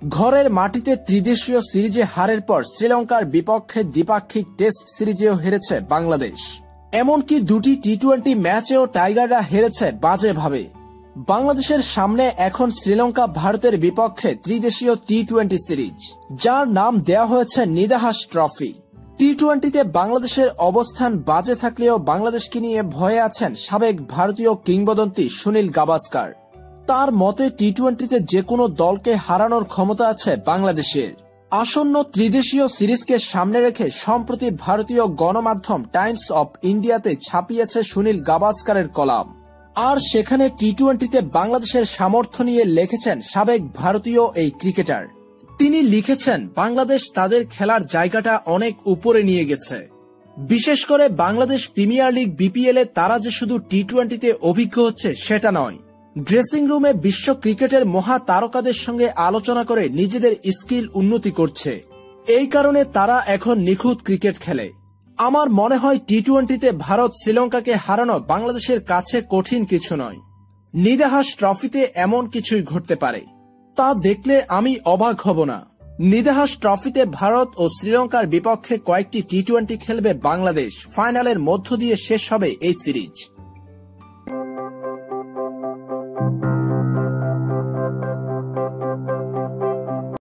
ঘরের মাটিতে ত্রিদেশীয় সিরিজে হারের পর শ্রীলঙ্কার বিপক্ষে দ্বিপাক্ষিক টেস্ট সিরিজেও হেরেছে বাংলাদেশ। এমনকি দুটি টি-20 ম্যাচেও টাইগাররা হেরেছে বাজেভাবে। বাংলাদেশের সামনে এখন শ্রীলঙ্কা ভারতের বিপক্ষে ত্রিদেশীয় টি-20 সিরিজ, যার নাম দেওয়া হয়েছে নিদাহাস ট্রফি। টি-20তে বাংলাদেশের অবস্থান বাজে থাকলেও বাংলাদেশকে নিয়ে ভয়ে আছেন সাবেক ভারতীয় কিংবদন্তি সুনীল গাভাস্কার। তার মতে টি-20তে যে কোনো দলকে হারানোর ক্ষমতা আছে বাংলাদেশের। আসন্ন ত্রিদেশীয় সিরিজকে সামনে রেখে সম্প্রতি ভারতীয় গণমাধ্যম টাইমস অব ইন্ডিয়াতে ছাপিয়েছে সুনীল গাভাস্কারের কলাম। আর সেখানে টি-20তে বাংলাদেশের সামর্থ্য নিয়ে লিখেছেন সাবেক ভারতীয় এই ক্রিকেটার। তিনি লিখেছেন, বাংলাদেশ তাদের খেলার জায়গাটা অনেক উপরে নিয়ে গেছে। বিশেষ করে বাংলাদেশ প্রিমিয়ার লিগ বিপিএল এ তারা যে শুধু টি-20তে অভিজ্ঞ হচ্ছে সেটা নয়, ড্রেসিং রুমে বিশ্ব ক্রিকেটের মহা তারকাদের সঙ্গে আলোচনা করে নিজেদের স্কিল উন্নতি করছে। এই কারণে তারা এখন নিখুঁত ক্রিকেট খেলে। আমার মনে হয় টি-20তে ভারত শ্রীলঙ্কাকে হারানো বাংলাদেশের কাছে কঠিন কিছু নয়। নিদাহাস ট্রফিতে এমন কিছুই ঘটতে পারে, তা দেখলে আমি অবাক হব না। নিদাহাস ট্রফিতে ভারত ও শ্রীলঙ্কার বিপক্ষে কয়েকটি টি-20 খেলবে বাংলাদেশ। ফাইনালের মধ্য দিয়ে শেষ হবে এই সিরিজ।